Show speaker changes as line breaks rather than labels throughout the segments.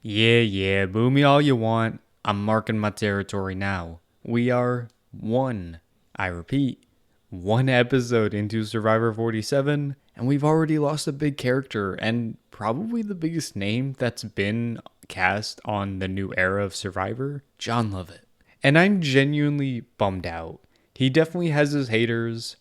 Yeah, boo me all you want. I'm marking my territory now. We are I repeat, one episode into Survivor 47, and we've already lost a big character and probably the biggest name that's been cast on the new era of Survivor, Jon Lovett. And I'm genuinely bummed out. He definitely has his haters.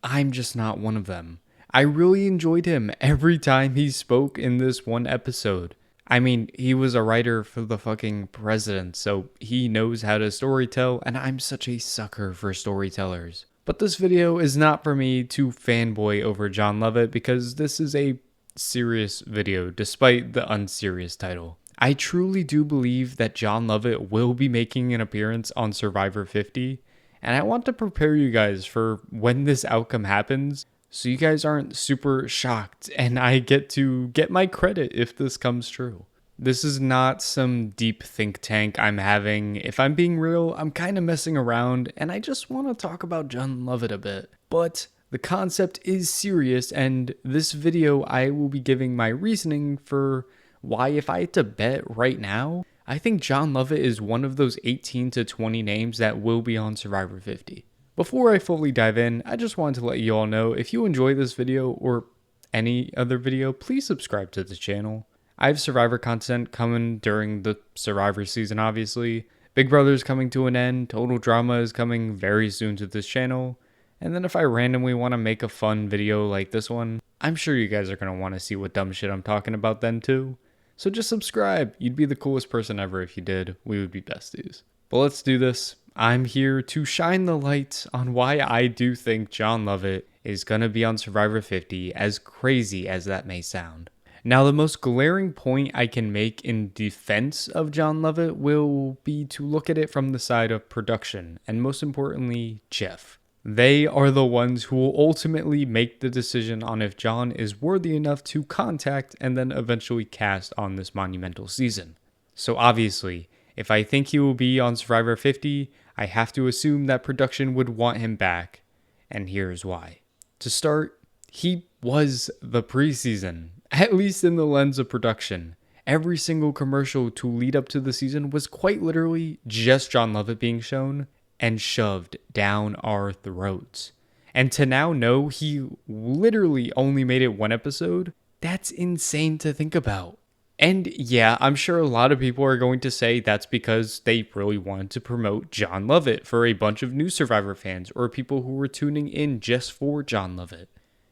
I'm just not one of them. I really enjoyed him every time he spoke in this one episode. I mean, he was a writer for the fucking president, so he knows how to storytell, and I'm such a sucker for storytellers. But this video is not for me to fanboy over Jon Lovett because this is a serious video, despite the unserious title. I truly do believe that Jon Lovett will be making an appearance on Survivor 50, and I want to prepare you guys for when this outcome happens so you guys aren't super shocked and I get to get my credit if this comes true. This is not some deep think tank I'm having. If I'm being real, I'm kind of messing around and I just want to talk about Jon Lovett a bit. But the concept is serious, and this video I will be giving my reasoning for why, if I had to bet right now, I think Jon Lovett is one of those 18 to 20 names that will be on Survivor 50. Before I fully dive in, I just wanted to let you all know if you enjoy this video or any other video, please subscribe to the channel. I have Survivor content coming during the Survivor season, obviously. Big Brother's coming to an end, Total Drama is coming very soon to this channel, and then if I randomly want to make a fun video like this one, I'm sure you guys are going to want to see what dumb shit I'm talking about then too. So just subscribe. You'd be the coolest person ever if you did. We would be besties. But let's do this. I'm here to shine the light on why I do think Jon Lovett is going to be on Survivor 50, as crazy as that may sound. Now, the most glaring point I can make in defense of Jon Lovett will be to look at it from the side of production, and most importantly, Jeff. They are the ones who will ultimately make the decision on if Jon is worthy enough to contact and then eventually cast on this monumental season. So obviously, if I think he will be on Survivor 50, I have to assume that production would want him back, and here's why. To start, he was the preseason, at least in the lens of production. Every single commercial to lead up to the season was quite literally just Jon Lovett being shown and shoved down our throats. And to now know he literally only made it one episode, that's insane to think about. And yeah, I'm sure a lot of people are going to say that's because they really wanted to promote Jon Lovett for a bunch of new Survivor fans or people who were tuning in just for Jon Lovett.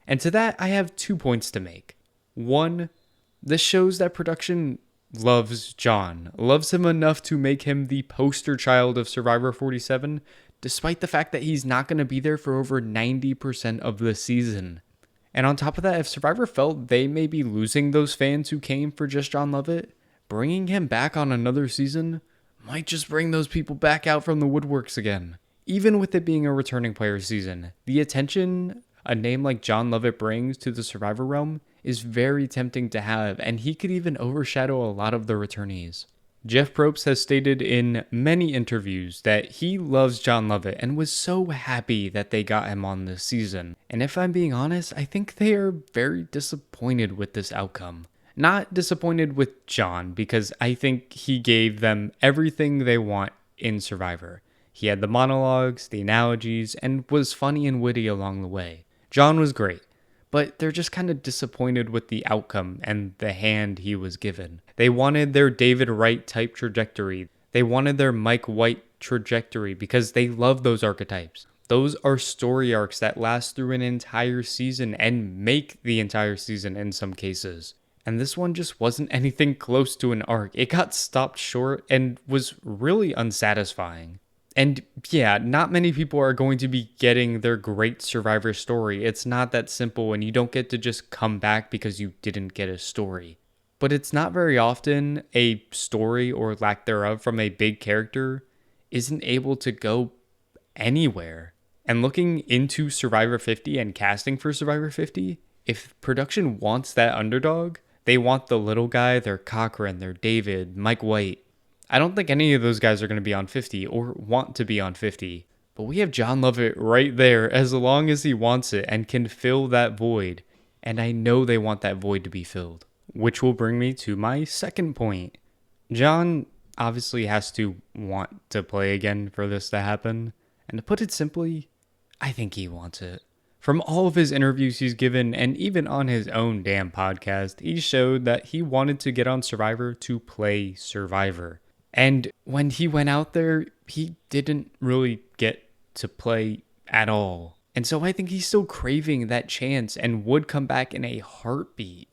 And to that, I have 2 points to make. One, this shows that production loves Jon, loves him enough to make him the poster child of Survivor 47, despite the fact that he's not going to be there for over 90% of the season. And on top of that, if Survivor felt they may be losing those fans who came for just Jon Lovett, bringing him back on another season might just bring those people back out from the woodworks again. Even with it being a returning player season, the attention a name like Jon Lovett brings to the Survivor realm is very tempting to have, and he could even overshadow a lot of the returnees. Jeff Probst has stated in many interviews that he loves Jon Lovett and was so happy that they got him on this season. And if I'm being honest, I think they are very disappointed with this outcome. Not disappointed with Jon, because I think he gave them everything they want in Survivor. He had the monologues, the analogies, and was funny and witty along the way. Jon was great, but they're just kind of disappointed with the outcome and the hand he was given. They wanted their David Wright type trajectory. They wanted their Mike White trajectory because they love those archetypes. Those are story arcs that last through an entire season and make the entire season in some cases. And this one just wasn't anything close to an arc. It got stopped short and was really unsatisfying. And yeah, not many people are going to be getting their great Survivor story. It's not that simple, and you don't get to just come back because you didn't get a story. But it's not very often a story or lack thereof from a big character isn't able to go anywhere. And looking into Survivor 50 and casting for Survivor 50, if production wants that underdog, they want the little guy, their Cochran, their David, Mike White. I don't think any of those guys are going to be on 50 or want to be on 50, but we have Jon Lovett right there as long as he wants it and can fill that void. And I know they want that void to be filled, which will bring me to my second point. Jon obviously has to want to play again for this to happen. And to put it simply, I think he wants it. From all of his interviews he's given, and even on his own damn podcast, he showed that he wanted to get on Survivor to play Survivor. And when he went out there, he didn't really get to play at all. And so I think he's still craving that chance and would come back in a heartbeat.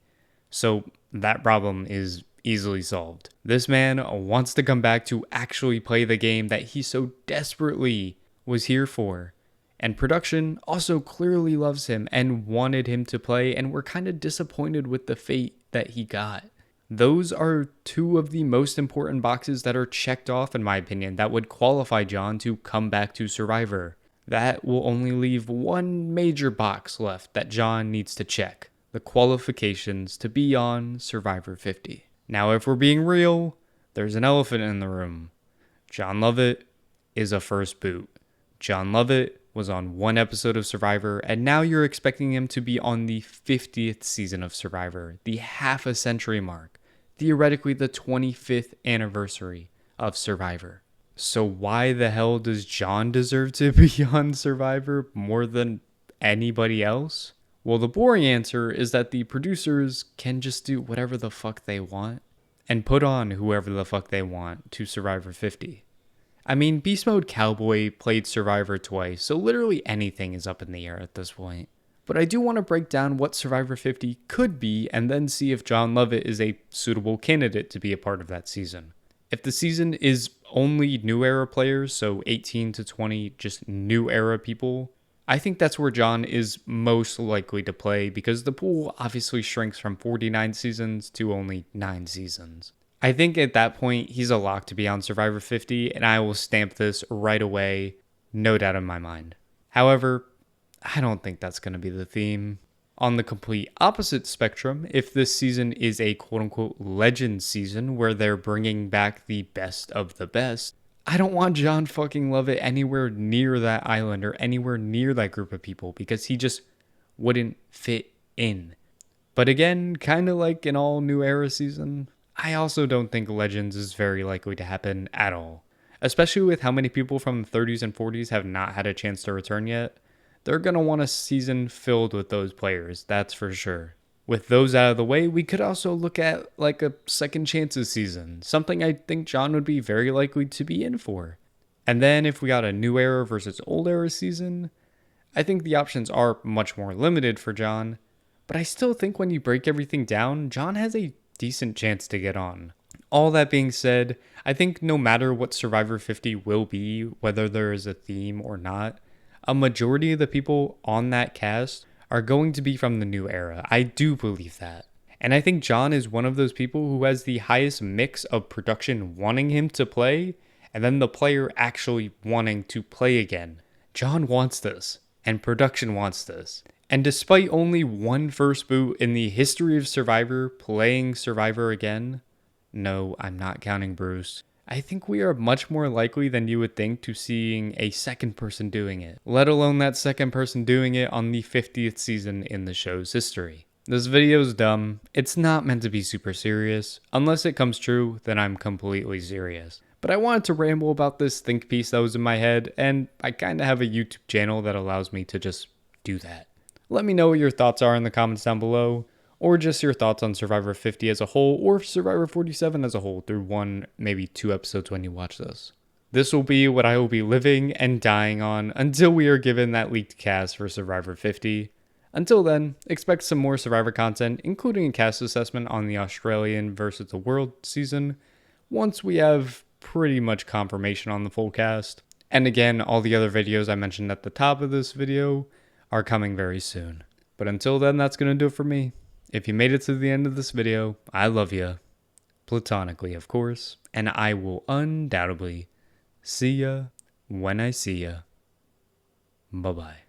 So that problem is easily solved. This man wants to come back to actually play the game that he so desperately was here for. And production also clearly loves him and wanted him to play, and were kind of disappointed with the fate that he got. Those are two of the most important boxes that are checked off, in my opinion, that would qualify Jon to come back to Survivor. That will only leave one major box left that Jon needs to check: the qualifications to be on Survivor 50. Now, if we're being real, there's an elephant in the room. Jon Lovett is a first boot. Jon Lovett was on one episode of Survivor, and now you're expecting him to be on the 50th season of Survivor, the half a century mark, theoretically the 25th anniversary of Survivor. So why the hell does Jon deserve to be on Survivor more than anybody else? Well, the boring answer is that the producers can just do whatever the fuck they want and put on whoever the fuck they want to Survivor 50. I mean, Beast Mode Cowboy played Survivor twice, so literally anything is up in the air at this point. But I do want to break down what Survivor 50 could be and then see if Jon Lovett is a suitable candidate to be a part of that season. If the season is only new era players, so 18 to 20, just new era people, I think that's where Jon is most likely to play, because the pool obviously shrinks from 49 seasons to only 9 seasons. I think at that point, he's a lock to be on Survivor 50, and I will stamp this right away, no doubt in my mind. However, I don't think that's going to be the theme. On the complete opposite spectrum, if this season is a quote-unquote legend season where they're bringing back the best of the best, I don't want Jon fucking Lovett anywhere near that island or anywhere near that group of people, because he just wouldn't fit in. But again, kind of like an all new era season, I also don't think Legends is very likely to happen at all. Especially with how many people from the 30s and 40s have not had a chance to return yet. They're going to want a season filled with those players, that's for sure. With those out of the way, we could also look at like a second chances season, something I think Jon would be very likely to be in for. And then if we got a new era versus old era season, I think the options are much more limited for Jon, but I still think when you break everything down, Jon has a decent chance to get on. All that being said, I think no matter what Survivor 50 will be, whether there is a theme or not, a majority of the people on that cast are going to be from the new era. I do believe that. And I think Jon is one of those people who has the highest mix of production wanting him to play and then the player actually wanting to play again. Jon wants this, and production wants this. And despite only one first boot in the history of Survivor playing Survivor again, no, I'm not counting Bruce, I think we are much more likely than you would think to seeing a second person doing it, let alone that second person doing it on the 50th season in the show's history. This video's dumb. It's not meant to be super serious. Unless it comes true, then I'm completely serious. But I wanted to ramble about this think piece that was in my head, and I kinda have a YouTube channel that allows me to just do that. Let me know what your thoughts are in the comments down below, or just your thoughts on Survivor 50 as a whole, or Survivor 47 as a whole through one, maybe 2 episodes when you watch this. This will be what I will be living and dying on until we are given that leaked cast for Survivor 50. Until then, expect some more Survivor content, including a cast assessment on the Australian versus the World season, once we have pretty much confirmation on the full cast. And again, all the other videos I mentioned at the top of this video are coming very soon. But until then, that's going to do it for me. If you made it to the end of this video, I love you. Platonically, of course. And I will undoubtedly see ya when I see ya. Bye-bye.